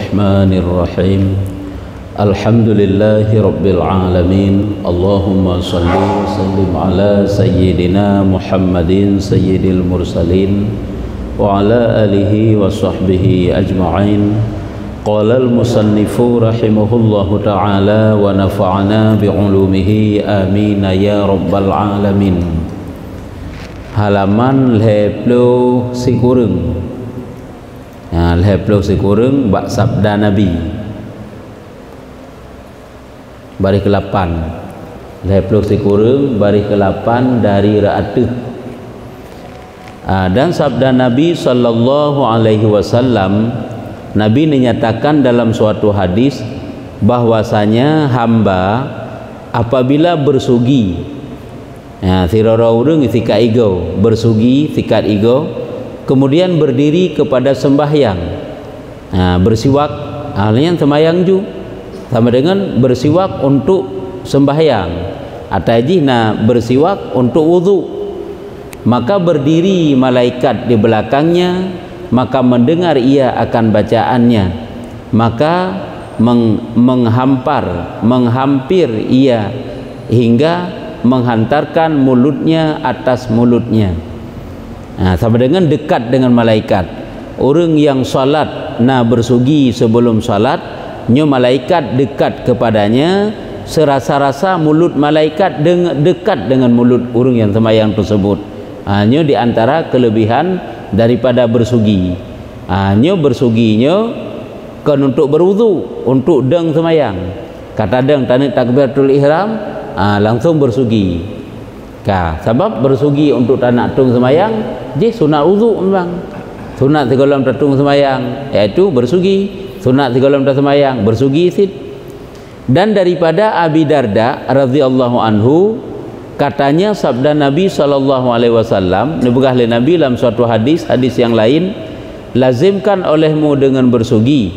الرحمن الرحيم الحمد لله رب العالمين اللهم صل وسلم على سيدنا محمد سيد المرسلين وعلى آله وصحبه أجمعين قال المصنف رحمه الله تعالى ونفعنا بعلومه آمين يا رب العالمين. Halaman lehplo sikurung, lehplo sikurung bak sabda Nabi baris ke-8, lehplo sikurung baris ke-8 dari ra'atuh. Dan sabda Nabi sallallahu alaihi wasallam, Nabi menyatakan dalam suatu hadis bahwasanya hamba apabila bersugi, tirara urang sikat ego, bersugi sikat ego, kemudian berdiri kepada sembahyang, bersiwak, yang sembahyang ju sama dengan bersiwak untuk sembahyang, atau bersiwak untuk wudu, maka berdiri malaikat di belakangnya, maka mendengar ia akan bacaannya, maka menghampir ia hingga menghantarkan mulutnya atas mulutnya. Sama dengan dekat dengan malaikat. Orang yang salat bersugi sebelum salat, nyo malaikat dekat kepadanya, serasa-rasa mulut malaikat dekat dengan mulut orang yang sembahyang tersebut. Nyo di antara kelebihan daripada bersugi. Nyo bersuginyo kan untuk berwudu, untuk deng sembahyang. Kata deng tanik takbiratul ihram, langsung bersugi. Sebab bersugi untuk tanak tung sembahyang, je sunat wudu memang. Sunat dalam tatung sembahyang iaitu bersugi, sunat dalam sembahyang bersugi sid. Dan daripada Abi Darda radhiyallahu anhu, katanya sabda Nabi sallallahu alaihi wasallam, dibegah oleh Nabi dalam suatu hadis yang lain, lazimkan olehmu dengan bersugi,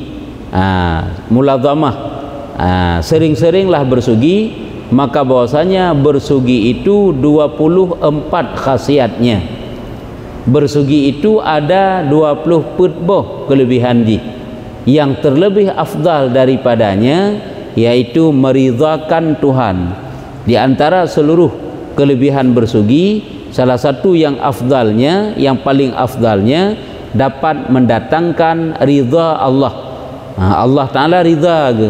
mulazamah, sering-seringlah bersugi, maka bahwasanya bersugi itu 24 khasiatnya. Bersugi itu ada 20 putboh kelebihan ji. Yang terlebih afdal daripadanya yaitu meridhakan Tuhan. Di antara seluruh kelebihan bersugi, salah satu yang afdalnya, yang paling afdalnya dapat mendatangkan ridha Allah. Allah Ta'ala ridha ke?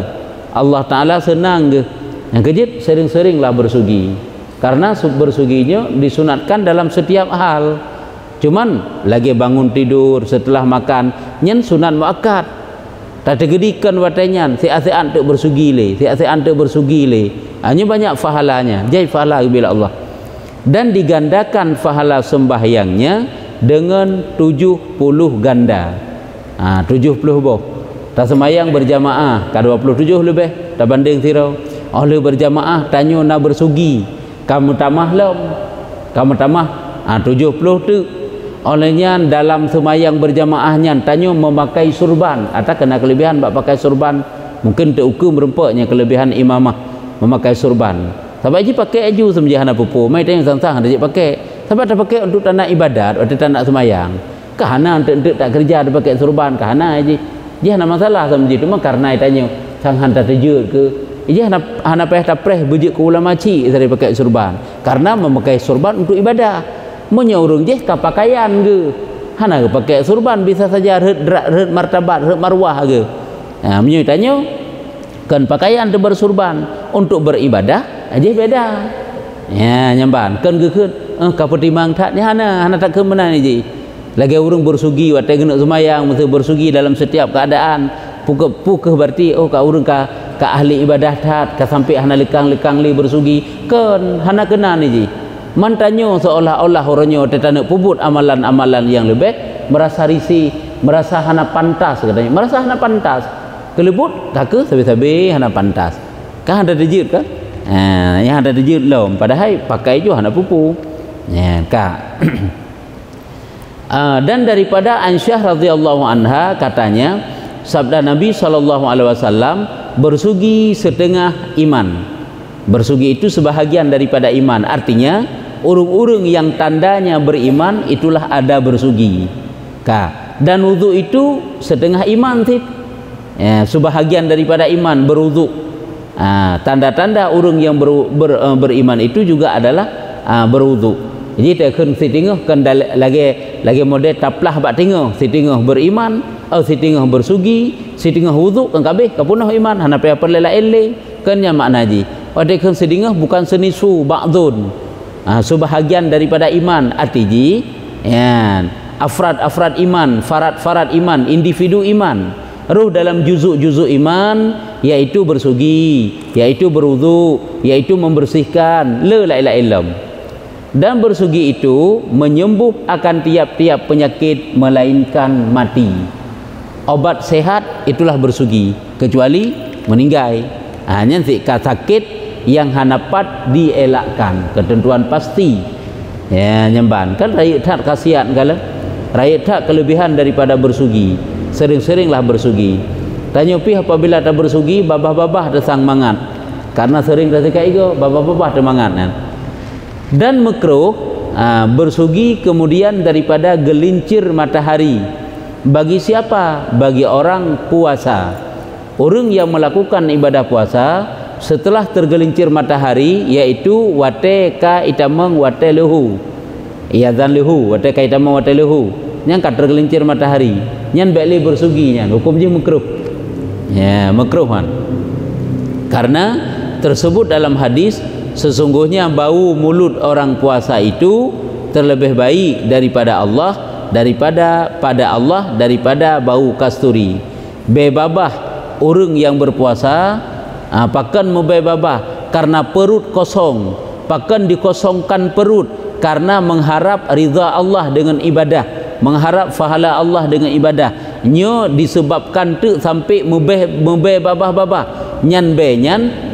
Allah Ta'ala senang ke? Yang kejip, sering-seringlah bersugi. Karena bersuginya disunatkan dalam setiap hal. Cuman lagi bangun tidur, setelah makan, nyen sunat muakkad. Tak tegedikan watanyan, si-asian tu bersugi le, si-asian tu bersugi le. Hanya banyak pahalanya, jadi pahala bila Allah. Dan digandakan pahala sembahyangnya dengan 70 ganda. 70 boh. Tak sembahyang berjamaah, ka 27 lebih, tak banding tirau. Oleh berjamaah tanya nak bersugi, kamu tamah lom, kamu tamah 70 tu. Olehnya dalam sembahyang berjamaahnya tanya memakai surban, atau kena kelebihan bak pakai surban, mungkin terukur merumpaknya kelebihan imamah memakai surban. Sebab je pakai aju sembahyang apa pun, mai tanya sang-sang ada je pakai. Sebab tak pakai untuk tanah ibadat atau tanah sembahyang. Kahana untuk tak kerja ada pakai surban, kahana aje. Dia ada masalah sama je tu mah karena tanya sang hantar terjud ke. Ia hana payah tapreh bujik ke ulama ci dari pakai surban. Karena memakai surban untuk ibadah. Menyorong je ka pakaian ke. Hana ke pakai surban bisa saja red martabat, red marwah ke. Menyo tanya kan pakaian tu bersurban untuk beribadah aja beda. Nyamban kan ke ka pertimang tak ni hana tak ke mana ni je. Lagi orang bersugi watai kena sembahyang, mesti bersugi dalam setiap keadaan. Pukul berarti ka orang ka ahli ibadah tat, ka sampai hana lekang-lekang li bersugi kan hana kena ni je. Mantanyo seolah-olah orangnya tak nak pubut amalan-amalan yang lebih, merasa risih, merasa hana pantas katanya, merasa hana pantas. Kelebut tak ke sabi-sabi hana pantas. Kah ada dejut kan? Yang ada dejut lom, padahal pakai ju hana pupu. Dan daripada Aisyah radhiyallahu anha katanya, sabda Nabi sallallahu alaihi wasallam, bersugi setengah iman. Bersugi itu sebahagian daripada iman. Artinya urung-urung yang tandanya beriman itulah ada bersugi. Dan wudu itu setengah iman sih. sebahagian daripada iman berwuduk. Tanda-tanda orang yang beriman itu juga adalah berwuduk. Jadi tak kun si tengah kan lagi model taplah bak tengah si tengah beriman atau si tengah bersugi si tengah wuduk kan kabeh kapunah iman hana pe apa lain kan nya makna ji. Pada kan si tengah bukan senisu ba'dun. Sebahagian daripada iman arti afrad iman, farad iman, individu iman, ruh dalam juzuk iman, yaitu bersugi, yaitu berwudu, yaitu membersihkan la ilaha illallah. Dan bersugi itu menyembuh akan tiap-tiap penyakit melainkan mati. Obat sehat itulah bersugi, kecuali meninggal. Hanya sakit yang hanapat dielakkan, ketentuan pasti. Nyemban kan rakyat tak kasihan kala, rakyat tak kelebihan daripada bersugi. Sering-seringlah bersugi. Tanya pi apabila tak bersugi, babah-babah desang mangat. Karena sering dah dekat ego, babah-babah dah mangat kan. Dan makruh bersugi kemudian daripada gelincir matahari. Bagi siapa? Bagi orang puasa. Orang yang melakukan ibadah puasa setelah tergelincir matahari, yaitu wate ka itamang wate lehu, iadzan lehu wate ka itamang wate lehu, yang kat tergelincir matahari nyan beli bersugi nyan hukum je makruh. Makruh kan, karena tersebut dalam hadis sesungguhnya bau mulut orang puasa itu terlebih baik daripada Allah, daripada bau kasturi. Bebabah orang yang berpuasa pakan mubebabah karena perut kosong, pakan dikosongkan perut karena mengharap ridha Allah dengan ibadah, mengharap pahala Allah dengan ibadah. Nyo disebabkan tu sampai mubebabah nyan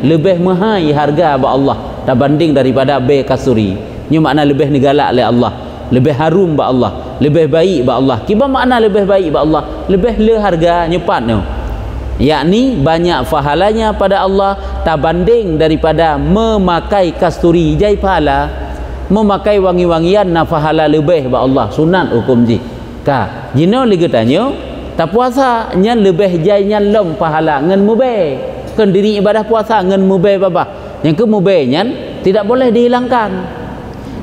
lebih mahal harga ba Allah berbanding daripada be kasuri. Nyo makna lebih negalak oleh Allah, lebih harum ba Allah, lebih baik ba Allah. Kiba makna lebih baik ba Allah, lebih le harga nyepat no, yakni banyak pahalanya pada Allah tabanding daripada memakai kasturi jai pahala, memakai wangi-wangian na pahala lebih ba Allah, sunat hukum ji ka jino liga tanyo tak puasa nyan lebih jai nyan lom pahala ngan mube kan diri ibadah puasa ngan mube babah yang ke mube nyan tidak boleh dihilangkan.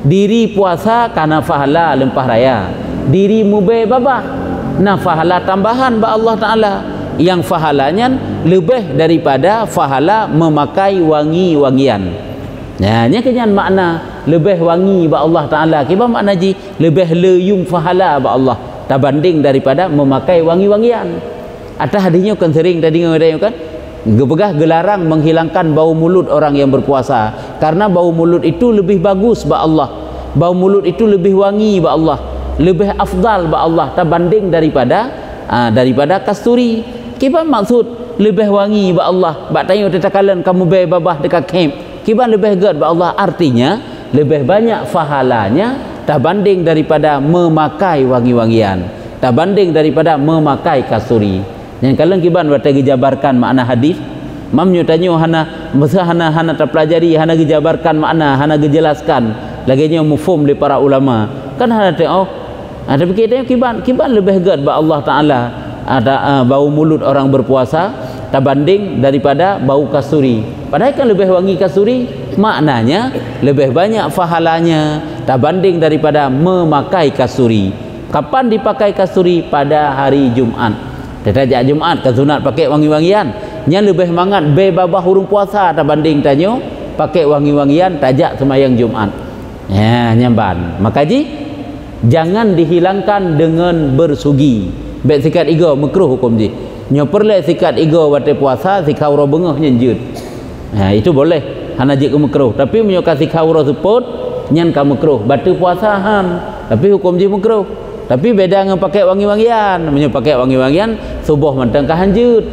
Diri puasa karena pahala lempah raya, diri mube babah na pahala tambahan ba Allah Ta'ala yang pahalanya lebih daripada pahala memakai wangi-wangian. Nya kenyan makna lebih wangi ba Allah Ta'ala. Kiba makna ji lebih leyung pahala ba Allah tabanding daripada memakai wangi-wangian. Atas hadisnya kan sering tadi ngadayo kan gebegah gelarang menghilangkan bau mulut orang yang berpuasa, karena bau mulut itu lebih bagus ba Allah, bau mulut itu lebih wangi ba Allah, lebih afdal ba Allah tabanding daripada kasturi. Kiba maksud lebih wangi ba Allah, bak tanya tetakalan kamu babah dekat camp, kiba lebih gad ba Allah, artinya lebih banyak pahalanya tabanding daripada memakai wangi-wangian, tabanding daripada memakai kasturi. Yang kalian kiban bata dijabarkan makna hadis, mamnyo tanyo hana terpelajari, hana dijabarkan makna, hana dijelaskan laginya mufhum di para ulama kan hana tengok. Tapi kita kiban lebih gad ba Allah Ta'ala ada bau mulut orang berpuasa tabanding daripada bau kasturi. Padahal kan lebih wangi kasturi, maknanya lebih banyak pahalanya tabanding daripada memakai kasturi. Kapan dipakai kasturi? Pada hari Jumat. Tajak Jumat kan sunat pakai wangi-wangian, nya lebih mangat bebabah hurung puasa tabanding tanyo pakai wangi-wangian tajak semayang Jumat. Nyamban. Maka ji jangan dihilangkan dengan bersugi. Baik sikat ego makruh hukum ji. Nyo perle sikat ego wate puasa sikau ro bengah nyenjut. Itu boleh. Hana ji ke makruh. Tapi menyoka sikau ro seput nyan ka makruh. Batu puasa han. Tapi hukum ji makruh. Tapi beda dengan pakai wangi-wangian. Menyo pakai wangi-wangian subuh mentang ka hanjut.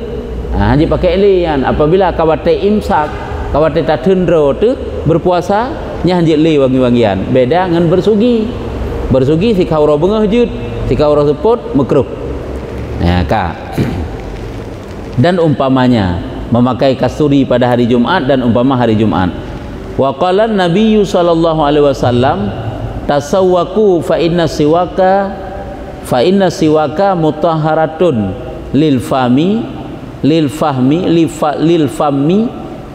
Hanjut pakai lian. Apabila kawate imsak, kawate tatundro tu berpuasa nya hanjut li wangi-wangian. Beda dengan bersugi. Bersugi sikau ro bengah jut, sikau ro seput makruh. Dan umpamanya memakai kasturi pada hari Jumat dan umpama hari Jumat. Wa qala Nabi sallallahu alaihi wasallam tasawwaku fa inna siwaka mutahharatun lil fami lil fami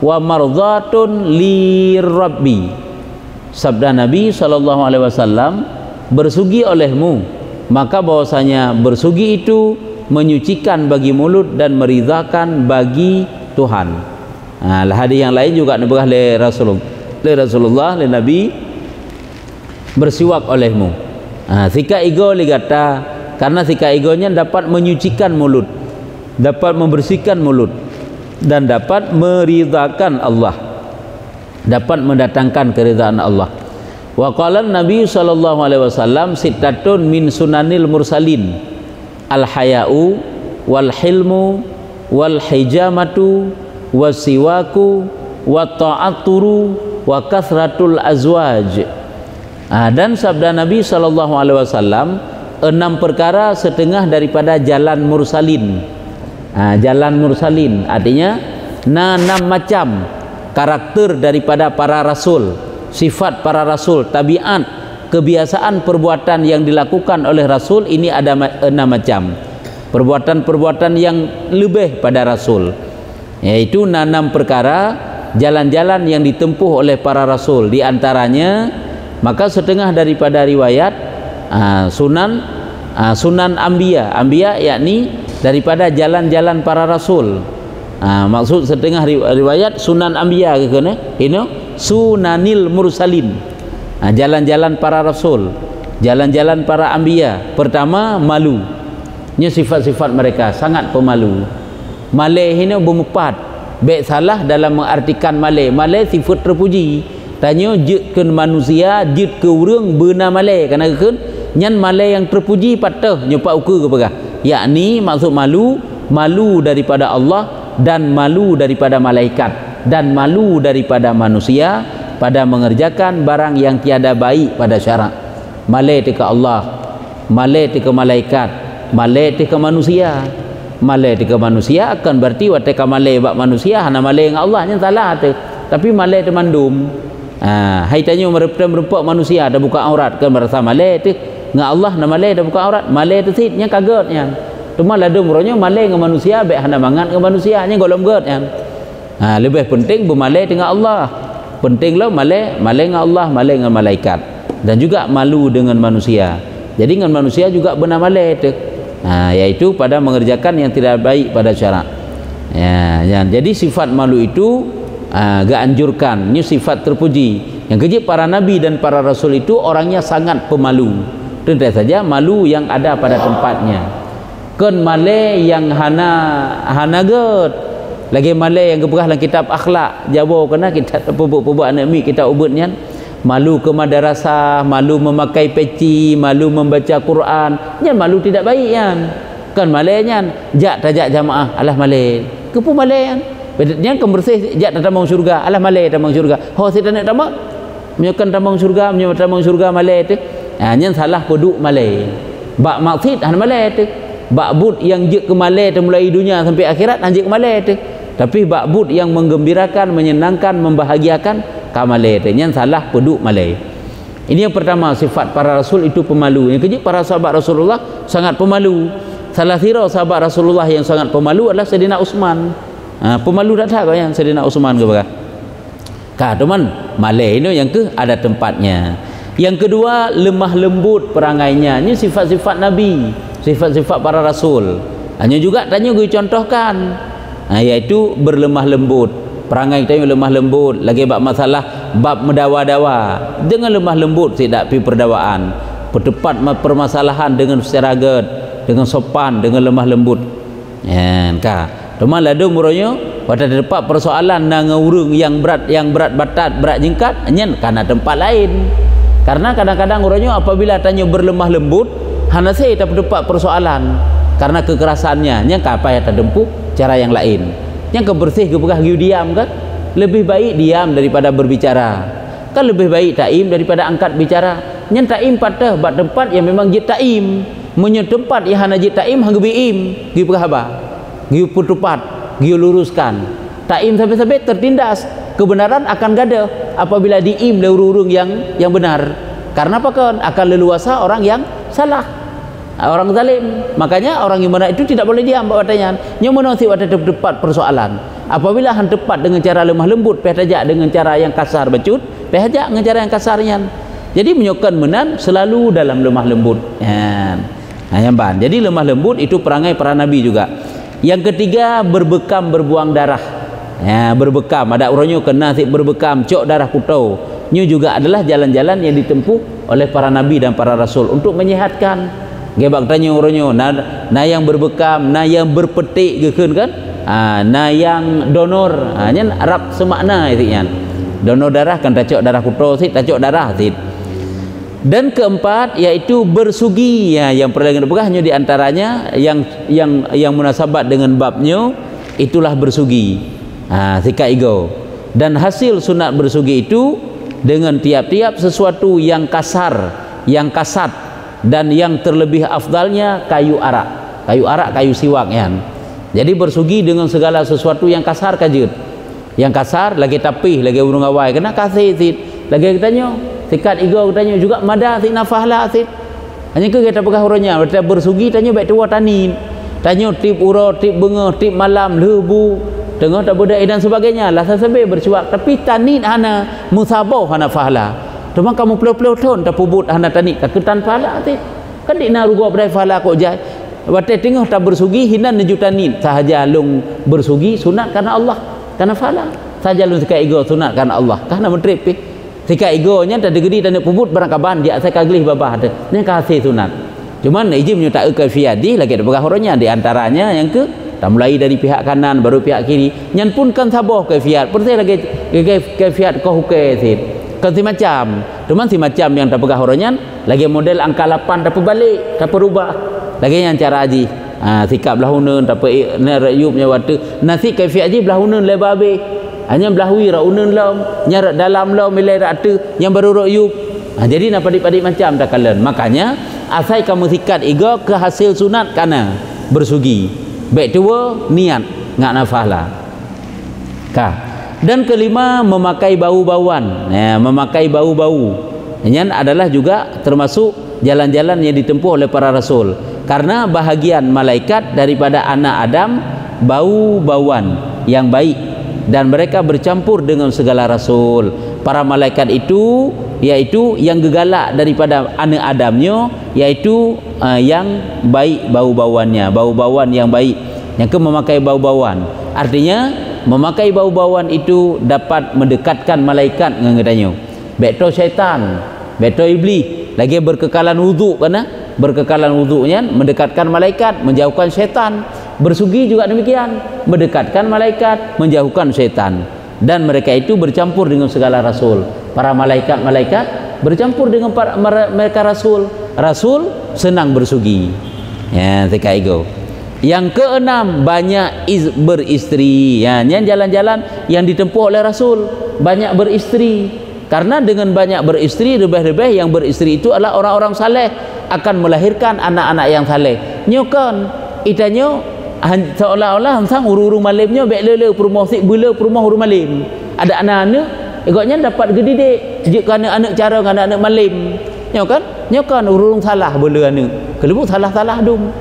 wa mardhatun lirabbi. Sabda Nabi SAW, bersugi olehmu, maka bahwasanya bersugi itu menyucikan bagi mulut dan meridhakan bagi Tuhan. Hadis yang lain juga nabah le Rasulullah le Nabi bersiwak olehmu. Sika igo ligata, karena sika igonya dapat menyucikan mulut, dapat membersihkan mulut, dan dapat meridhakan Allah, dapat mendatangkan keridhaan Allah. Wa qala Nabi sallallahu alaihi wasallam sittatun min sunanil mursalin al haya'u wal hilmu wal hijamatu wasiwaku wa ta'atturu wa kasratul azwaj. Dan sabda Nabi sallallahu alaihi wasallam, 6 perkara setengah daripada jalan mursalin. Jalan mursalin artinya 6 macam karakter daripada para rasul, sifat para rasul, tabiat, kebiasaan perbuatan yang dilakukan oleh rasul. Ini ada 6 macam perbuatan-perbuatan yang lebih pada rasul, yaitu 6 perkara jalan-jalan yang ditempuh oleh para rasul. Di antaranya, maka setengah daripada riwayat sunan anbiya yakni daripada jalan-jalan para rasul. Maksud setengah riwayat sunan anbiya ke kena sunanil mursalin, jalan-jalan para rasul, jalan-jalan para anbiya. Pertama, malu. Ini sifat-sifat mereka sangat pemalu. Malai ini berempat. Baik salah dalam mengartikan malai. Malai sifat terpuji. Tanya jid ke manusia, jid ke urang benar malai. Kerana kan nyan malai yang terpuji patah nyopak ukur ke pegah. Yakni maksud malu, malu daripada Allah dan malu daripada malaikat dan malu daripada manusia pada mengerjakan barang yang tiada baik pada syarak. Malai ke Allah, malai ke malaikat, malai ke manusia. Malai ke manusia akan berarti waktu malai bak manusia hana malai dengan Allah nya salah tu. Tapi malai tu mandum. Hai tanya merempak manusia dah buka aurat kan merasa malai tu. Dengan Allah na malai dah buka aurat, malai tu sitnya kagetnya. Cuma ladung ronya malai dengan manusia baik hana mangat dengan manusia nya golom get kan. Lebih penting bermalai dengan Allah. Pentinglah malai dengan Allah, malai dengan malaikat, dan juga malu dengan manusia. Jadi dengan manusia juga benar malai tu. Yaitu pada mengerjakan yang tidak baik pada syarak. Jadi sifat malu itu gak anjurkan. Ini sifat terpuji. Yang kejip para nabi dan para rasul itu orangnya sangat pemalu. Tentu saja malu yang ada pada tempatnya. Kan malai yang hana get. Lagi malai yang keberah dalam kitab akhlak Jawa kena kita pebuk-pebuk anak mi kita ubutnya. Malu ke madrasah, malu memakai peci, malu membaca Quran. Nyan malu tidak baik yan. Kan malai nyan jak tajak jamaah, alah malai. Kepu malai yan. Nyan kan bersih jak tambang syurga, alah malai tambang syurga. Ho kita nak tambang. Menyokan tambang syurga, menyokan tambang syurga malai tu. Nyan salah peduk malai. Bak maksud han malai tu. Bak bud yang je ke malai tu mulai dunia sampai akhirat anjik ke malai tu. Tapi bak bud yang menggembirakan, menyenangkan, membahagiakan kamalai tu yang salah peduk malai. Ini yang pertama, sifat para rasul itu pemalu. Yang kedua, para sahabat Rasulullah sangat pemalu. Salah sira sahabat Rasulullah yang sangat pemalu adalah Sayyidina Utsman. Pemalu tak tahu yang Sayyidina Utsman ke apa? Teman, malai ini yang ke ada tempatnya. Yang kedua, lemah lembut perangainya. Ini sifat-sifat Nabi, sifat-sifat para rasul. Hanya juga tanya gue contohkan, yaitu berlemah lembut. Perangai kita yang lemah lembut. Lagi bab masalah bab mendawa-dawa dengan lemah lembut, tidak pi perdawaan. Berdebat permasalahan dengan secara ged, dengan sopan, dengan lemah lembut. Cuma ladung muronya pada depan persoalan nang urung yang berat batat, berat jengkat, nyen karena tempat lain. Karena kadang-kadang muronya apabila tanya berlemah lembut, hana saya tak berdebat persoalan karena kekerasannya, nyen apa yang terdempuh cara yang lain. Yang kebersih keberah diam kan? Lebih baik diam daripada berbicara. Kan lebih baik taim daripada angkat bicara. Nyen taim patah bak tempat yang memang jit taim. Menye tempat yang hana jit taim hang biim, gi berhaba. Gi putupat, gi luruskan. Taim sampai-sampai tertindas. Kebenaran akan gada apabila diim le urung yang benar. Karena apa kan? Akan leluasa orang yang salah. orang zalim. Makanya orang yang benar itu tidak boleh diam katanya. Nya menang si ada tepat persoalan. Apabila han tepat dengan cara lemah lembut, pehajak dengan cara yang kasar becut, pehajak dengan cara yang kasarnya. Jadi menyokkan menan selalu dalam lemah lembut. Yang ban. Jadi lemah lembut itu perangai para nabi juga. Yang ketiga, berbekam berbuang darah. Berbekam, ada orangnya kena berbekam cok darah kutau. Ini juga adalah jalan-jalan yang ditempuh oleh para nabi dan para rasul untuk menyehatkan. Gebak tanya orangnya, na yang berbekam, na yang berpetik gekeun kan? Na yang donor, nyen Arab semakna itu kan. Donor darah kan tacok darah kutau sit, tacok darah sit. Dan keempat yaitu bersugi, yang perlu dipegahnya di antaranya yang munasabat dengan babnya itulah bersugi. Sika ego. Dan hasil sunat bersugi itu dengan tiap-tiap sesuatu yang kasar, yang kasat, dan yang terlebih afdalnya kayu arak, kayu siwak kan. Jadi bersugi dengan segala sesuatu yang kasar kajut. Yang kasar lagi tapih, lagi urung awai kena kasih sit. Lagi katanya sikat ego katanya juga madah si nafahlah sit. Hanya ke kita pegah urangnya, kita bersugi tanya baik tua tani. Tanya tip uro, tip benga, tip malam, lebu, tengah tak berdai dan sebagainya. Lah sampai bercuak tapi tani hana musabah hana fahla. Cuma kamu pelau-pelau ton tak pubut hana tani tak ketan fahla sit. Kan dina rugo berdai fahla kok jai. Wate tengah tak bersugi hinan neju tani. Sahaja lung bersugi sunat karena Allah, karena fahla. Sahaja lung sikat ego sunat karena Allah. Karena mentrip sikat egonya tak degedi dan pubut barang kaban dia saya kaglih babah ada ni kasih sunat. Cuman izin tak kaifiat di lagi ada pegahornya di antaranya yang ke tak mulai dari pihak kanan baru pihak kiri nyan pun kan sabah kaifiat pertama lagi kaifiat kau hukai kan si macam cuman si macam yang tak pegahornya lagi model angka 8 tak balik tak berubah lagi yang cara haji sikap belahunun tak apa rayubnya waktu nasi kaifiat haji belahunun lebabe hanya belahui raunun lam nyarat dalam lam milai ratu yang baru royub. Jadi nak padik-padik macam tak kalen. Makanya asai kamu sikat ego ke hasil sunat kana bersugi. Baik tua niat ngak nafahlah. Dan kelima memakai bau-bauan. Memakai bau-bau. Ini adalah juga termasuk jalan-jalan yang ditempuh oleh para rasul. Karena bahagian malaikat daripada anak Adam bau-bauan yang baik. Dan mereka bercampur dengan segala rasul. Para malaikat itu yaitu yang gegalak daripada anak Adamnya, yaitu yang baik bau-bauannya, bau-bauan yang baik, yang memakai bau-bauan. Artinya memakai bau-bauan itu dapat mendekatkan malaikat dengan katanya. Beto syaitan, beto iblis, lagi berkekalan wuduk kana, berkekalan wuduknya mendekatkan malaikat, menjauhkan syaitan. Bersugi juga demikian, mendekatkan malaikat, menjauhkan syaitan. Dan mereka itu bercampur dengan segala rasul. Para malaikat bercampur dengan mereka rasul. Rasul senang bersugi. Tika ego. Yang keenam, banyak beristri. Yang jalan-jalan yang ditempuh oleh rasul, banyak beristri. Karena dengan banyak beristri, lebih-lebih yang beristri itu adalah orang-orang saleh, akan melahirkan anak-anak yang saleh. Nyokan itanya seolah-olah hansang uru-uru malimnya baik lele promosi bela rumah uru malim. Ada anak-anak ikutnya dapat gedidik jika anak-anak cara dengan anak-anak malim. Nyokan urung salah bela anak. Kelebut salah-salah dum.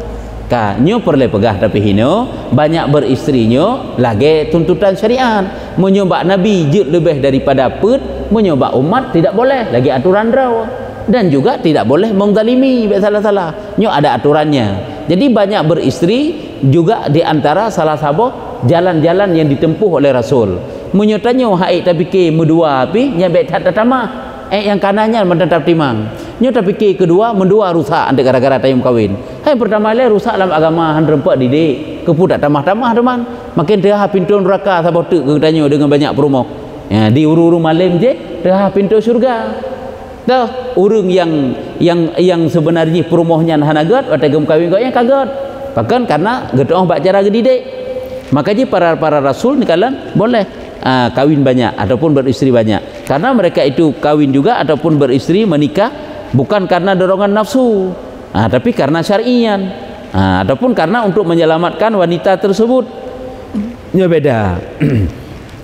Nyo perlu pegah tapi hino banyak beristrinya lagi tuntutan syariat. Menyembah nabi jut lebih daripada put, menyembah umat tidak boleh lagi aturan raw. Dan juga tidak boleh mengzalimi baik salah-salah. Nyo ada aturannya. Jadi banyak beristri juga di antara salah satu jalan-jalan yang ditempuh oleh Rasul. Menyotanya hai tapi ke mendua api nyabek tak tamah. Yang kanannya menetap timang. Nyo tapi ke kedua mendua rusak ante gara-gara tayum kawin. Hai pertama le rusak dalam agama han rempak didik. Kepu tak tamah-tamah teman. Makin dah pintu neraka sabot tu katanya dengan banyak promo. Di uru-uru malam je dah pintu syurga. Dah urang yang sebenarnya perumohnya hanagat atau gem kawin kau yang kagat. Bahkan karena gedong bak cara gedidik. Makanya para rasul ni kalian boleh kawin banyak ataupun beristri banyak. Karena mereka itu kawin juga ataupun beristri menikah bukan karena dorongan nafsu, tapi karena syar'iyan. Ataupun karena untuk menyelamatkan wanita tersebut. Ya beda.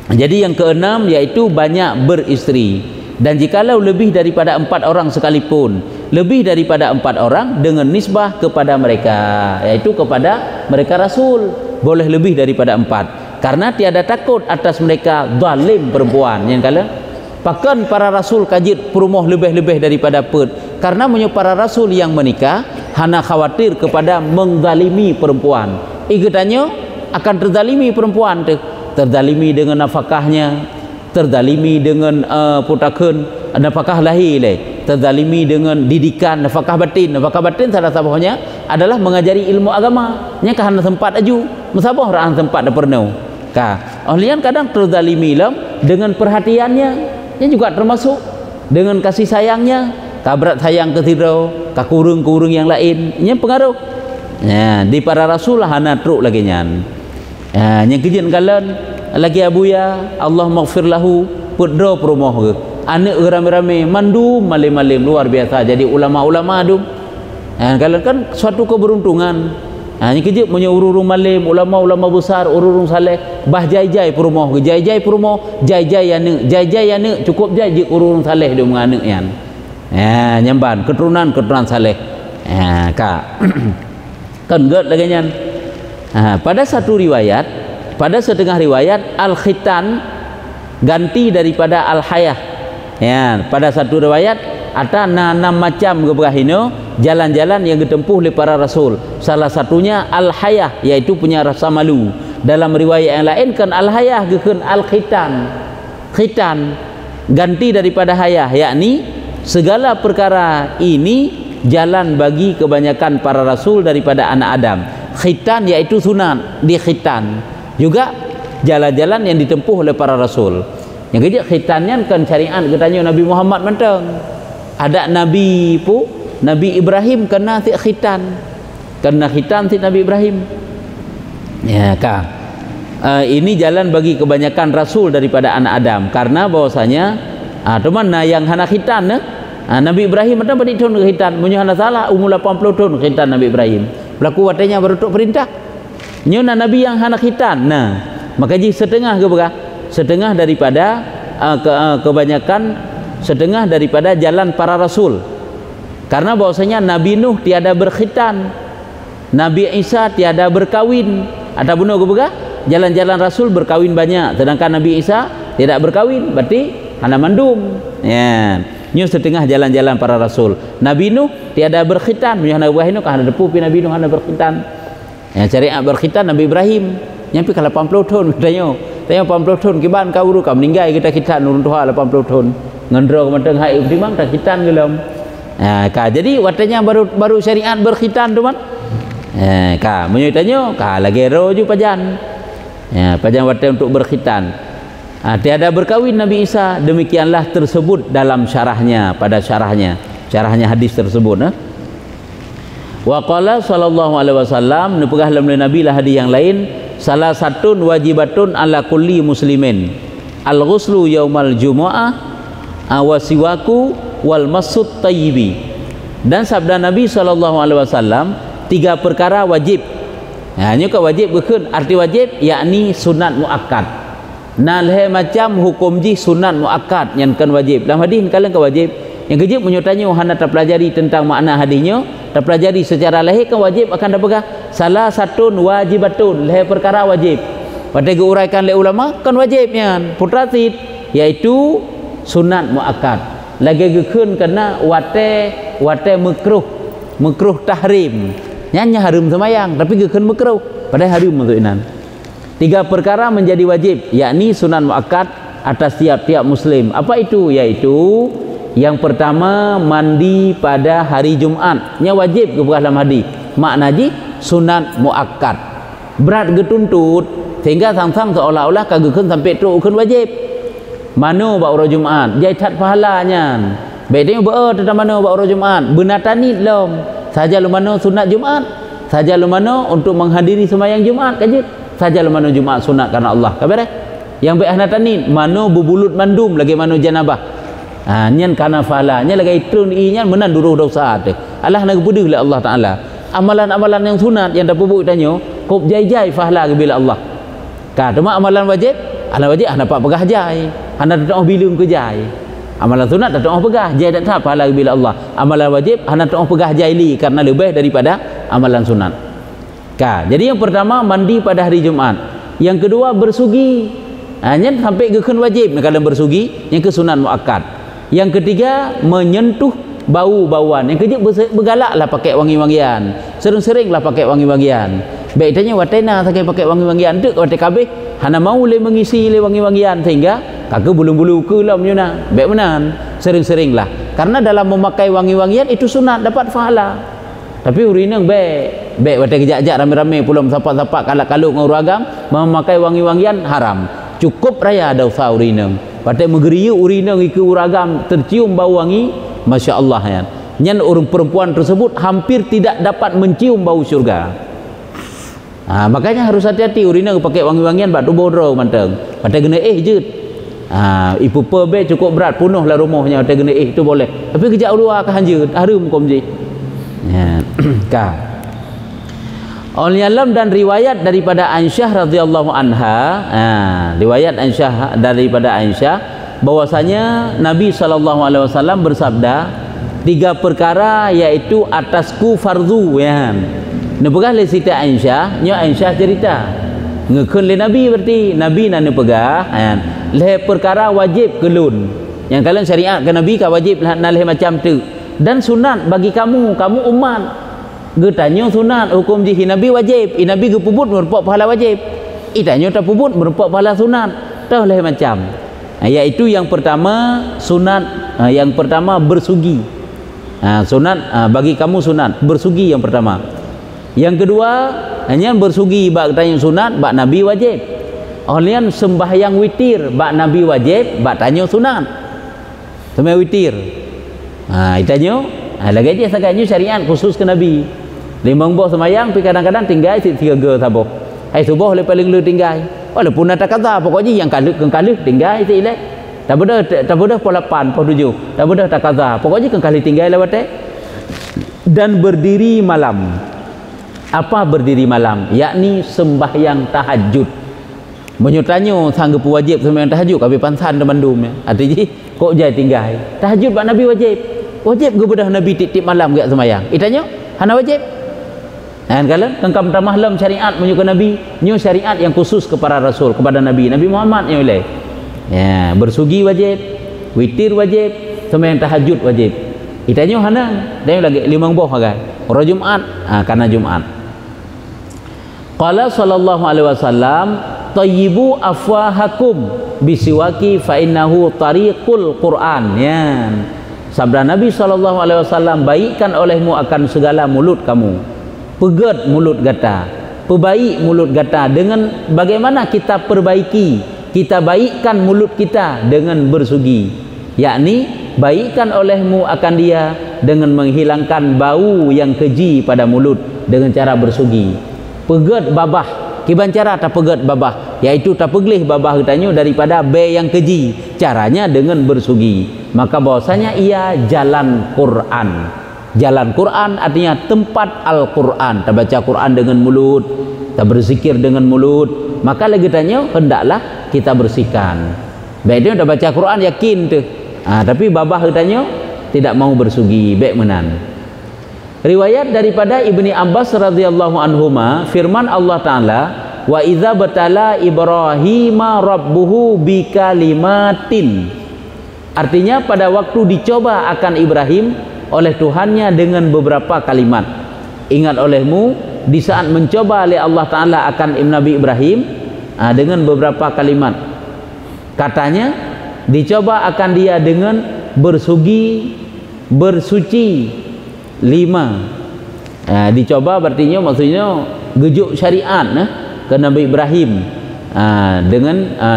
Jadi yang keenam yaitu banyak beristri. Dan jikalau lebih daripada 4 orang sekalipun lebih daripada 4 orang dengan nisbah kepada mereka, yaitu kepada mereka rasul boleh lebih daripada 4, karena tiada takut atas mereka zalim perempuan yang kala pakan para rasul kajit perumah lebih-lebih daripada pet, karena para rasul yang menikah hana khawatir kepada mengzalimi perempuan. Ikatannya akan terzalimi perempuan tu, terzalimi dengan nafkahnya, terzalimi dengan putakan nafkah lahir le, terzalimi dengan didikan nafkah batin. Nafkah batin salah satunya adalah mengajari ilmu agama nya kahana tempat aju musabah raan tempat da pernah ka ahlian kadang terzalimi lam dengan perhatiannya, nya juga termasuk dengan kasih sayangnya, kabrat sayang ke tidau ka kurung-kurung yang lain nya pengaruh ya di para rasul hana truk lagi nyan nya kejin kalen lagi abuya Allah maghfir lahu pudro promoh ke anak rame-rame mandum malim-malim luar biasa jadi ulama-ulama adum kalian kan suatu keberuntungan ini kejap punya urung malim ulama-ulama besar urung saleh bah jai-jai perumoh jai-jai perumoh jai-jai ane cukup jai urung saleh dia menganak yan nyamban keturunan saleh ka kan ged lagi nyan pada satu riwayat, pada setengah riwayat al-khitan ganti daripada al-hayah ya, pada satu riwayat ada 6 macam keberahino jalan-jalan yang ditempuh oleh para rasul, salah satunya al-hayah yaitu punya rasa malu. Dalam riwayat yang lain kan al-hayah gekeun al-khitan, khitan ganti daripada hayah, yakni segala perkara ini jalan bagi kebanyakan para rasul daripada anak Adam. Khitan yaitu sunat di khitan juga jalan-jalan yang ditempuh oleh para rasul. Yang kejap khitannya kan syariat katanya Nabi Muhammad mentang. Ada Nabi pu, Nabi Ibrahim kena si khitan. Kena khitan si Nabi Ibrahim. Ya kah. Ini jalan bagi kebanyakan rasul daripada anak Adam, karena bahwasanya teman yang hana khitan Nabi Ibrahim ada pada tahun khitan, punya hana salah umur 80 tahun khitan Nabi Ibrahim. Berlaku watanya baru untuk perintah. Nyona Nabi yang hana khitan. Nah, maka jadi setengah ke berah? Setengah daripada kebanyakan setengah daripada jalan para rasul, karena bahwasanya Nabi Nuh tiada berkhitan, Nabi Isa tiada berkawin, ada bunuh ke berah? Jalan-jalan rasul berkawin banyak, sedangkan Nabi Isa tidak berkawin, berarti hana mandum ya. Nyu setengah jalan-jalan para rasul. Nabi Nuh tiada berkhitan, punya Nabi Ibrahim kan ada pupi Nabi Nuh hana berkhitan ya. Syariat berkhitan Nabi Ibrahim nyampe ke 80 tahun katanya. Tanya 80 tahun kiban kau uru kau meninggal kita khitan urun tuha 80 tahun ngendro menteng hai timang tak khitan gelam ka jadi watanya baru syariat berkhitan tu man ka menyitanya ka lagi ro ju pajan pajan wate untuk berkhitan tiada berkawin Nabi Isa, demikianlah tersebut dalam syarahnya, pada syarahnya hadis tersebut wa qala sallallahu alaihi wasallam nepegah dalam Nabi lah hadis yang lain, salah satu wajibatun ala kulli muslimin al-ghuslu yaumal jumu'ah awasiwaku wal masud tayyibi. Dan sabda Nabi sallallahu alaihi wasallam 3 perkara wajib. Hanya ke wajib bukan arti wajib yakni sunat muakkad. Nalhe macam hukum ji sunat muakkad yang kan wajib. Dalam hadis kalian ke wajib. Yang kejip menyertanya hana terpelajari tentang makna hadisnya, terpelajari secara lahir kan wajib akan dapat salah satu wajibatun lahir perkara wajib. Pada diuraikan oleh ulama kan wajibnya putrasid yaitu sunat muakkad. Lagi gekeun kena wate makruh tahrim. Nyanya harum semayang tapi gekeun makruh padahal harum untuk inan. 3 perkara menjadi wajib yakni sunat muakkad atas tiap-tiap muslim. Apa itu? Yaitu yang pertama mandi pada hari Jumat. Nya wajib ke dalam hadis. Makna ji sunat muakkad. Berat getuntut sehingga sang-sang seolah-olah kagekeun sampai tu ukun wajib. Mano ba ora Jumat? Jaitat pahalanya. Bedanya ba tentang mano ba ora Jumat? Benatani lom. Saja lumano sunat Jumat. Saja lumano untuk menghadiri sembahyang Jumat kajit. Saja lumano Jumat sunat karena Allah. Kabar yang baik hanatani mano bubulut mandum lagi mano janabah. Nyan kana fala nya lagi trun inya menan duruh dosa teh. Allah nak pedih oleh Allah Taala. Amalan-amalan yang sunat yang dak pubuk tanyo kop jai-jai fahla ke bila Allah. Ka cuma amalan wajib, ana wajib ana pak pegah jai. Ana dak bilung ke jai. Amalan sunat tak tahu pegah jai tak tahu pahala bila Allah. Amalan wajib hana tahu pegah jaili karena lebih daripada amalan sunat. Jadi yang pertama mandi pada hari Jumaat. Yang kedua bersugi. Hanya sampai ke wajib kalau bersugi, yang ke sunat muakkad. Yang ketiga menyentuh bau-bauan. Yang ketiga bergalaklah pakai wangi-wangian. Sering-seringlah pakai wangi-wangian. Baik tanya watena sakai pakai wangi-wangian tu watai kabeh hana mau le mengisi le wangi-wangian sehingga kagak bulu-bulu ke lah menyuna. Baik menan sering-seringlah. Karena dalam memakai wangi-wangian itu sunat dapat pahala. Tapi urinang baik watai kejak-kejak rame-rame pulang sapak-sapak kalak-kaluk dengan uragam memakai wangi-wangian haram. Cukup raya ada usaha urinang. Watai megeriu urinang ke uragam tercium bau wangi, masya-Allah ya. Nyan orang perempuan tersebut hampir tidak dapat mencium bau syurga. Makanya harus hati-hati urina pakai wangi-wangian bak tubuh draw manteng. Pada kena je. Ibu pe cukup berat punuhlah rumahnya pada kena itu boleh. Tapi kejak luar ke hanja harum komji. Ya. Oleh alam dan riwayat daripada Aisyah radhiyallahu anha, riwayat Aisyah daripada Aisyah bahwasanya Nabi SAW bersabda 3 perkara iaitu atasku fardu ya. Nepegah le Siti Aisyah, nyo Aisyah cerita. Ngekun le Nabi berarti Nabi nak nepegah, le perkara wajib kelun. Yang kalian syariat ke Nabi ka wajib nak le macam tu. Dan sunat bagi kamu umat. Getanyo sunat hukum jihi Nabi wajib, Nabi ge pubut merupakan pahala wajib. Itanyo tak pubut merupakan pahala sunat. Tah le macam. Iaitu yang pertama sunat, yang pertama bersugi. Sunat bagi kamu sunat bersugi yang pertama. Yang kedua hanya bersugi bak tanya sunat bak Nabi wajib. Olian sembahyang witir bak Nabi wajib bak tanya sunat. Sembahyang witir. Itanyo lagi aja saganya syariat khusus ke Nabi. 5 boh sembahyang tapi kadang-kadang tinggal 3 saboh. Hai subuh le paling lu tinggal. Walaupun ada kata pokoknya yang kali tinggal itu ilek. Tak bodoh pola 8 pola 7. Tak bodoh tak kata. Pokoknya kali tinggal lewat dan berdiri malam. Apa berdiri malam? Yakni sembahyang tahajud. Menyotanyo sanggup wajib sembahyang tahajud kami pansan di Bandung ya. Artinya kok jai tinggal. Tahajud bak Nabi wajib. Wajib ke bedah Nabi tip-tip malam gak sembahyang? Itanyo hana wajib. Dan kalian kengkam tamahlam syariat menyukai Nabi, nyu syariat yang khusus kepada Rasul, kepada Nabi Muhammad yang oleh. Ya, bersugi wajib, witir wajib, sembahyang tahajud wajib. Itanyo hana, dan lagi 5 boh kan. Orang Jumaat, karena Jumaat. Qala sallallahu alaihi wasallam tayyibu afwahakum bisiwaki fa innahu tariqul Quran ya. Sabda Nabi sallallahu alaihi wasallam, baikkan olehmu akan segala mulut kamu. Pegat mulut gata, perbaik mulut gata dengan bagaimana kita perbaiki, kita baikkan mulut kita dengan bersugi. Yakni baikkan olehmu akan dia dengan menghilangkan bau yang keji pada mulut dengan cara bersugi. Pegat babah kiban cara tak pegat babah, iaitu tak peglih babah katanya daripada be yang keji, caranya dengan bersugi. Maka bahwasanya ia jalan Quran. Jalan Quran artinya tempat Al-Quran. Tak baca Quran dengan mulut, tak berzikir dengan mulut, maka lagi tanya hendaklah kita bersihkan. Baik dia dah baca Quran yakin tu, tapi babah katanya tidak mau bersugi, baik menan. Riwayat daripada Ibni Abbas radhiyallahu anhuma, firman Allah Ta'ala, wa idza batala Ibrahima rabbuhu bikalimatin. Artinya pada waktu dicoba akan Ibrahim oleh Tuhannya dengan beberapa kalimat. Ingat olehmu di saat mencoba oleh Allah Ta'ala akan Nabi Ibrahim dengan beberapa kalimat. Katanya dicoba akan dia dengan bersugi, bersuci 5. Dicoba berarti maksudnya gejuk syariat ke Nabi Ibrahim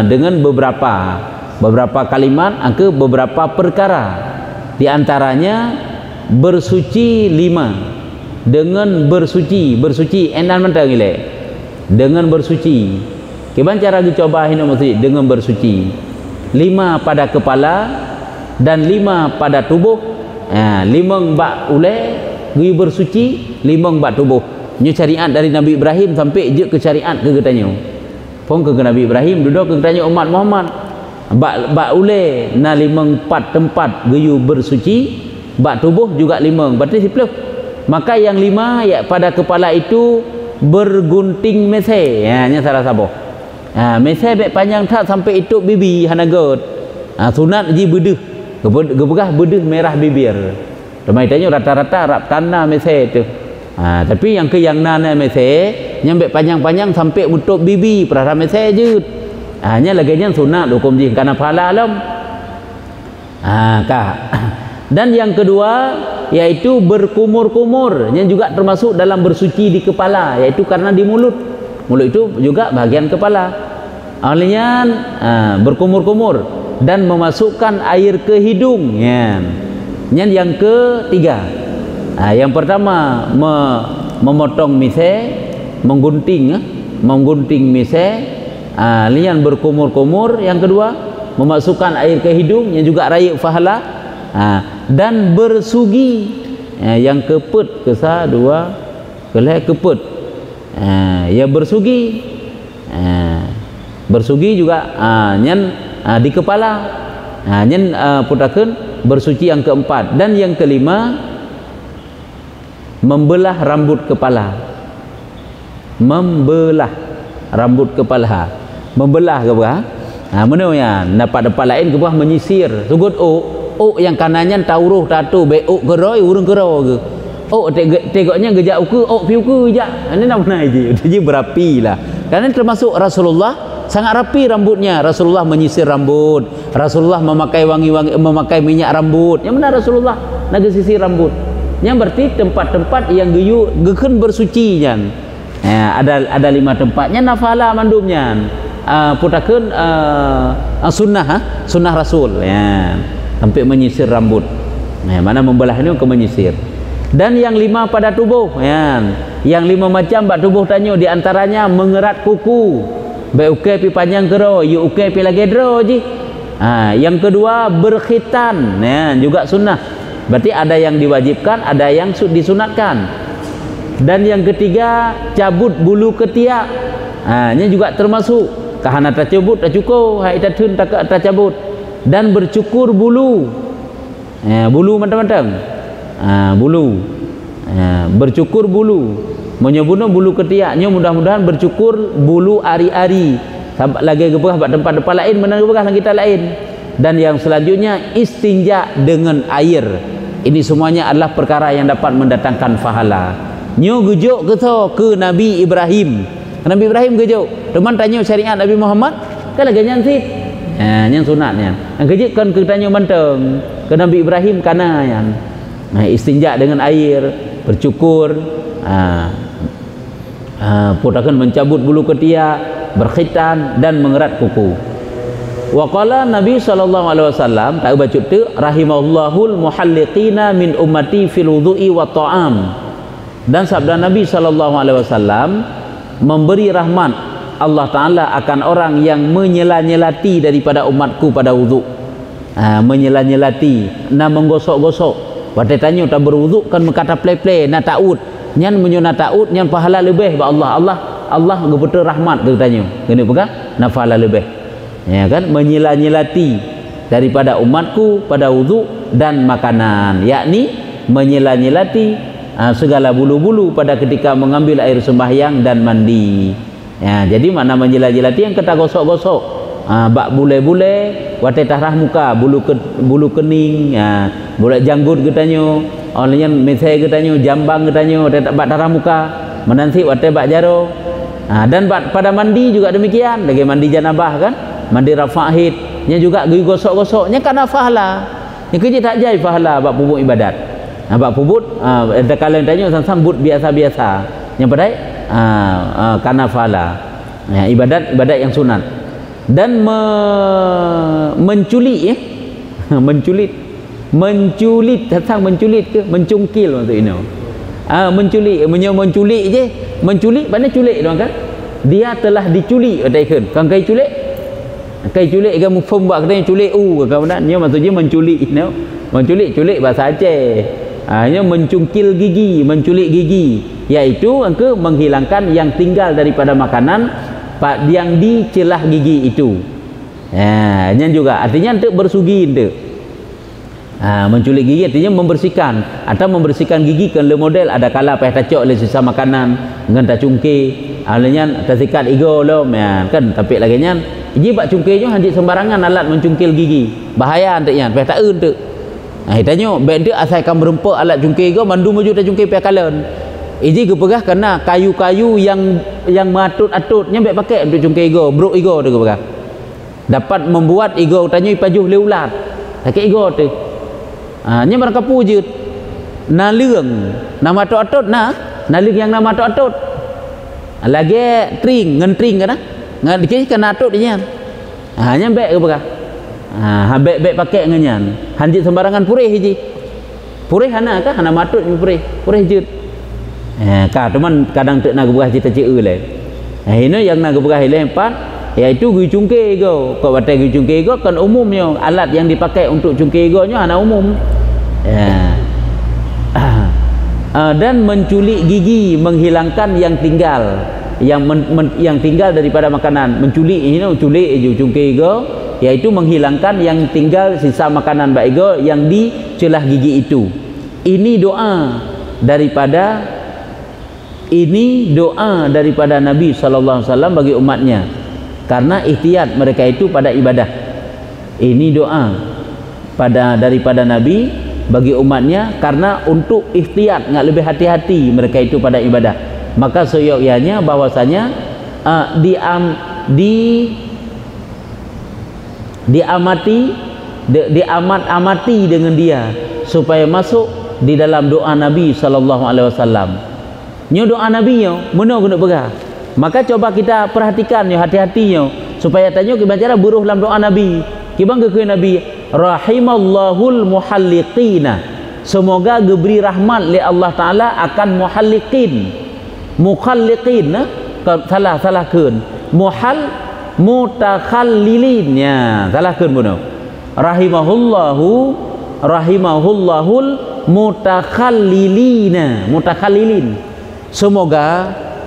dengan beberapa kalimat ke beberapa perkara. Di antaranya bersuci 5 dengan bersuci enan mentang ile dengan bersuci. Kiban cara dicoba hina maksud dengan bersuci 5 pada kepala dan 5 pada tubuh. 5 bak ule gui bersuci, 5 bak tubuh. Nyu syariat dari Nabi Ibrahim sampai je ke syariat ke katanya. Pong ke Nabi Ibrahim duduk ke katanya umat Muhammad. bak ule na 54 tempat geyu bersuci, bak tubuh juga 5, berarti 10. Maka yang 5 ya pada kepala itu bergunting meseh, nya salah saboh. Meseh bek panjang tak sampai itu bibi hanagot. Sunat ji bedeh, gebegah bedeh merah bibir. Temai tanya rata-rata Arab tanah meseh tu. Tapi yang nana meseh yang bek panjang-panjang sampai untuk bibi perah meseh je. Hanya lagi yang sunat hukum ji karena pahala alam. Dan yang kedua yaitu berkumur-kumur, yang juga termasuk dalam bersuci di kepala, yaitu karena di mulut. Mulut itu juga bagian kepala. Olehnya berkumur-kumur dan memasukkan air ke hidung. Yang ketiga, yang pertama memotong miseh, menggunting miseh. Lian berkumur-kumur. Yang kedua memasukkan air ke hidung, yang juga raik fahala. Dan bersugi, yang keput kesa dua keleh keput. Ya bersugi, bersugi juga nyen di kepala. Nyen putakeun bersuci yang keempat. Dan yang kelima membelah rambut kepala. Membelah rambut kepala. Membelah ke bawah. Mana ya dapat lain ke bawah menyisir. Sugut yang kanannya tauruh tatu be geroi urang gero ke. Tegoknya gejak uku piu ke jak. Ini nama je. Dia berapi lah. Karena termasuk Rasulullah sangat rapi rambutnya. Rasulullah menyisir rambut. Rasulullah memakai wangi-wangi, memakai minyak rambut. Yang benar Rasulullah nak sisir rambut. Yang berarti tempat-tempat yang geken bersuci jan. Ada 5 tempatnya nafala mandumnya. Putakeun sunnah Rasul sampai menyisir rambut. Mana membelah ini ke menyisir. Dan yang 5 pada tubuh. Yang 5 macam bak tubuh tanyo, di antaranya mengerat kuku. Baik ukai pi panjang kero, yu ukai pi lagi dro ji. Yang kedua berkhitan, juga sunnah. Berarti ada yang diwajibkan, ada yang disunatkan. Dan yang ketiga cabut bulu ketiak. Ini juga termasuk. Kahana tak cabut tak cukup, hai tak tun tak cabut. Dan bercukur bulu. Bulu macam-macam. Bulu. Bercukur bulu. Menyebutnya bulu ketiaknya, mudah-mudahan bercukur bulu ari-ari. Sampai lagi gebah tempat-tempat lain, mana gebah kita lain. Dan yang selanjutnya istinja dengan air. Ini semuanya adalah perkara yang dapat mendatangkan pahala. Nyo gejuk ke Nabi Ibrahim. Nabi Ibrahim gejuk. Teman tanya syariat Nabi Muhammad, kan lagi nyansit. Yang sunatnya. Yang gejuk kan ke tanya manteng ke Nabi Ibrahim kana yang istinja dengan air, bercukur, putakan mencabut bulu ketiak, berkhitan dan mengerat kuku. Wa qala Nabi sallallahu alaihi wasallam tak baca tu rahimahallahul muhalliqina min ummati fil wudu'i wa ta'am. Dan sabda Nabi sallallahu alaihi wasallam memberi rahmat Allah Ta'ala akan orang yang menyela-nyelati daripada umatku pada wuduk. Menyela-nyelati, nak menggosok-gosok. Pada tanya tak berwuduk kan berkata play-play, nak ta'ud. Nyan menyuna ta'ud, nyan pahala lebih ba Allah betul rahmat dia tanya. Kena pegang, nak pahala lebih. Ya kan, menyela-nyelati daripada umatku pada wuduk dan makanan. Yakni menyela-nyelati segala bulu-bulu pada ketika mengambil air sembahyang dan mandi. Jadi mana menjelat-jelati yang kita gosok-gosok. Bak bule-bule, watai tarah muka, bulu kening, bulu janggut katanya, olehnya mesai katanya, jambang katanya, watai bak tarah muka, menanti watai bak jaro. Dan pada mandi juga demikian, lagi mandi janabah kan, mandi rafa'id, nya juga gosok-gosoknya karena pahala. Yang kerja tak jai pahala bak pupuk ibadat. Bak puput kalau tanya sang but biasa-biasa yang pada karena pahala ibadat yang sunat. Dan menculik menculit tentang menculit ke mencungkil maksud ini. Menculik je, menculik mana culik doang kan, dia telah diculik kan kai culik kan mufum buat katanya culik kan dia maksudnya menculik menculik bahasa Aceh. Hanya mencungkil gigi, menculik gigi, yaitu engkau menghilangkan yang tinggal daripada makanan yang di celah gigi itu. Yang juga artinya untuk bersugi itu. Menculik gigi artinya membersihkan atau membersihkan gigi kan le model ada kala payah tacok le sisa makanan ngan ta cungki alanya tersikat ego lo kan tapi lagi nya ji bak cungki nyo hanji sembarangan alat mencungkil gigi bahaya anteknya payah tak eun tu hitanyo bek de asai kam berempak alat cungki go mandu maju ta cungki payah kalen iji gepegah kena kayu-kayu yang matut-atut nya bek pakai untuk cungki ego bruk ego tu gepegah dapat membuat ego tanyo ipajuh le ulat pakai ego tu nya barang kapu je na leung nama atut na leung yang nama atut lagi tring ngan tring kana ngan dikit kana atut dia nya bek ke bakah bek pakai nganyan hanji sembarangan purih ji purih hana kah hana matut purih je ka teman kadang tek na gebah cita ceu le ini yang na gebah ile empat iaitu gui cungki go kau batai gui cungki go kan umumnya alat yang dipakai untuk cungki go nya hana umum dan menculik gigi menghilangkan yang tinggal yang tinggal daripada makanan menculik ini menculik cungki go iaitu menghilangkan yang tinggal sisa makanan baik go yang di celah gigi itu ini doa daripada Nabi SAW bagi umatnya karena ihtiyat mereka itu pada ibadah ini doa daripada Nabi bagi umatnya karena untuk ihtiyat nggak lebih hati-hati mereka itu pada ibadah maka seyogyanya bahwasanya diamati dengan dia supaya masuk di dalam doa Nabi SAW. Nyo doa Nabi nyo mana guna begah maka coba kita perhatikan nyo hati-hati nyo supaya tanyo kita cara buruh dalam doa Nabi kibang ke Nabi rahimallahul muhalliqina semoga diberi rahmat oleh Allah Ta'ala akan muhalliqin salah keun mutakhallilin salah keun bunuh rahimahullahul mutakhallilin semoga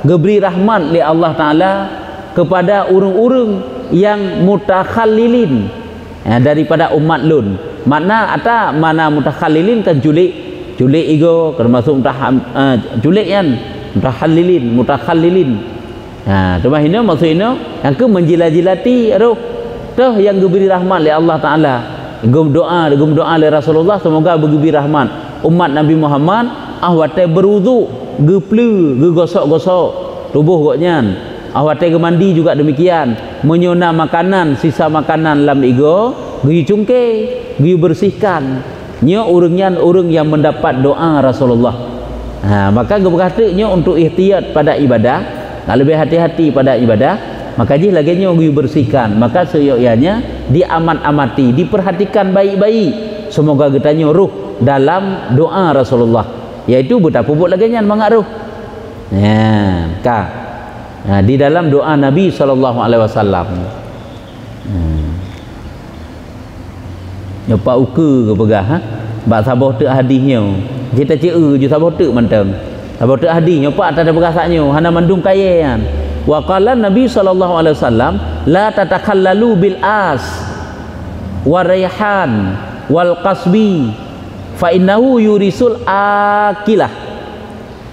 diberi rahmat oleh Allah Ta'ala kepada urung-urung yang mutakhallilin daripada umat lun mana mutakhallilin kan julik ego termasuk julik kan mutakhallilin cuma ini maksudnya yang ke menjilat-jilati roh tuh yang diberi rahmat oleh Allah Ta'ala gum doa oleh Rasulullah semoga diberi rahmat umat Nabi Muhammad ahwate berudu gepleu gegosok-gosok tubuh goknya awate mandi juga demikian menyona makanan sisa makanan lam ego gi cungke gi bersihkan nya urang yang mendapat doa Rasulullah maka berkatanya untuk ihtiyat pada ibadah lebih hati-hati pada ibadah maka ji lagi nya gi bersihkan maka seyogyanya diamat-amati diperhatikan baik-baik semoga getanya ruh dalam doa Rasulullah yaitu betapa pupuk lagi nya mengaruh di dalam doa Nabi SAW nyopak uke ke pegah bak sabah tek hadisnya kita ceu je sabah tek mantang sabah tek hadis nyopak tak ada perasanya hana mandung kayean wa qala Nabi SAW la tatakhallalu bil as wa rayhan wal qasbi fa innahu yurisul akilah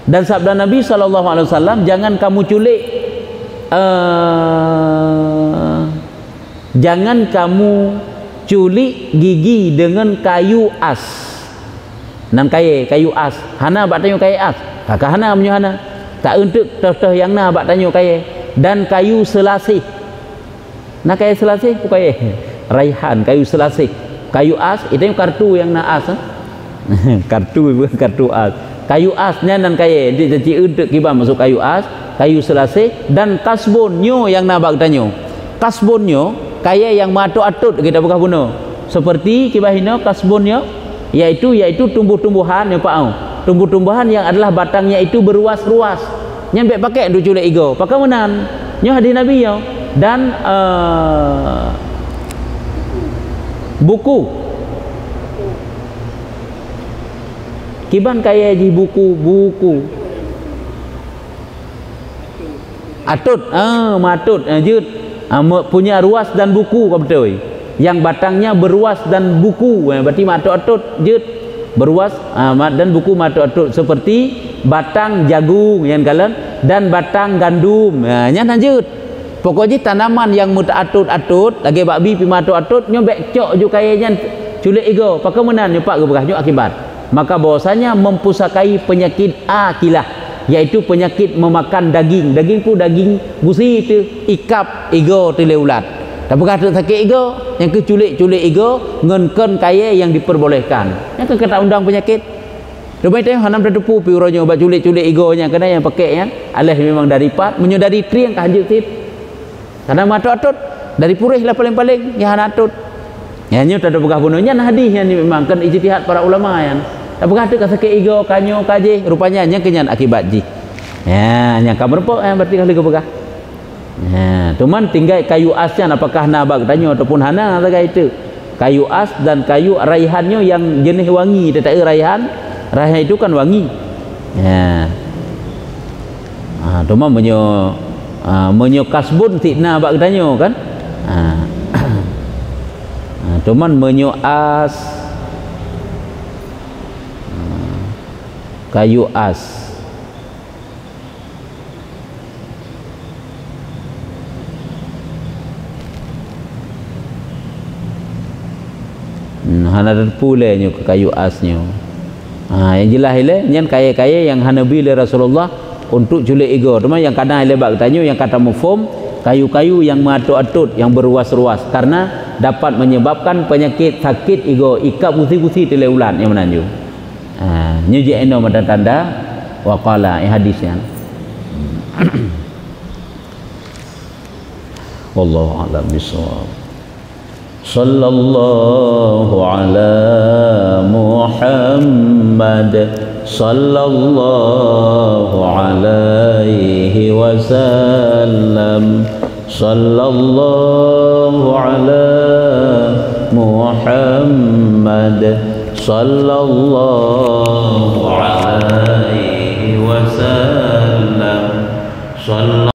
dan sabda Nabi SAW jangan kamu culik jangan kamu culik gigi dengan kayu as nan kayu as hana bak tanyo kayu as kakak hana menyo hana tak untuk teh yang na bak tanyo kayu dan kayu selasih na kayu selasih bukan raihan kayu selasih kayu as itu yang kartu yang na as kartu bukan kartu as kayu asnya dan kayu dia jadi untuk kibar masuk kayu as kayu selasih dan kasbonnya yang nabak tanyo kasbonnya kaya yang matut-atut kita buka bunuh seperti kibahino kasbonnya yaitu tumbuh-tumbuhan yang pak tumbuh-tumbuhan yang adalah batangnya itu beruas-ruas nyampe pakai untuk culik ego pakai menan nyo hadis Nabi yo dan buku kiban kaya di buku atut matut jut punya ruas dan buku kau betul. Yang batangnya beruas dan buku, berarti matuk-atut jut beruas dan buku matuk-atut, seperti batang jagung yang kalian dan batang gandum. Nya lanjut. Pokoknya tanaman yang mutatut-atut lagi babi pi matuk-atut nyo bekcok ju kayanya culik ego, pakai menan nyo pak gebah nyo akibat. Maka bahwasanya mempusakai penyakit akilah, yaitu penyakit memakan daging. Daging tu daging gusi tu ikap ego tu leulat. Tapi kata sakit ego, yang ke culik-culik ego ngenken kaya yang diperbolehkan. Yang ke kata undang penyakit. Rumah itu hanam terdepu pi uronyo buat culik-culik egonya kena yang pakai yang alah memang dari pat menyo dari tri yang kahajut tit. Karena matuk-atut dari purih lah paling-paling yang hanatut. Ya nyo tak ada begah bunuhnya nah hadisnya ni memang kan ijtihad para ulama yang. Tak berkata ka sakit ego kanyo kaje rupanya nya kenyan akibat ji. Ya nya ka berpo berarti kali ke begah. Ya, cuman tinggal kayu asnya apakah nabak tanya ataupun hana saja itu. Kayu as dan kayu raihannya yang jenis wangi, tetapi raihan itu kan wangi. Ya. Cuma menyo kasbun tikna bak tanya kan. Cuman menyo as kayu as. Hana terpulai ke kayu asnya. Yang jelas ile nyen kaya-kaya yang hanabi le Rasulullah untuk culik ego. Cuma yang kadang ile bak tanya yang kata mufhum kayu-kayu yang matut-atut yang beruas-ruas karena dapat menyebabkan penyakit sakit ego, ikap gusi-gusi tele ulan yang menanju. Nyu je eno tanda waqala hadisnya. Wallahu a'lam bishawab. Sallallahu ala Muhammad sallallahu alaihi wasallam. Sallallahu ala Muhammad sallallahu alaihi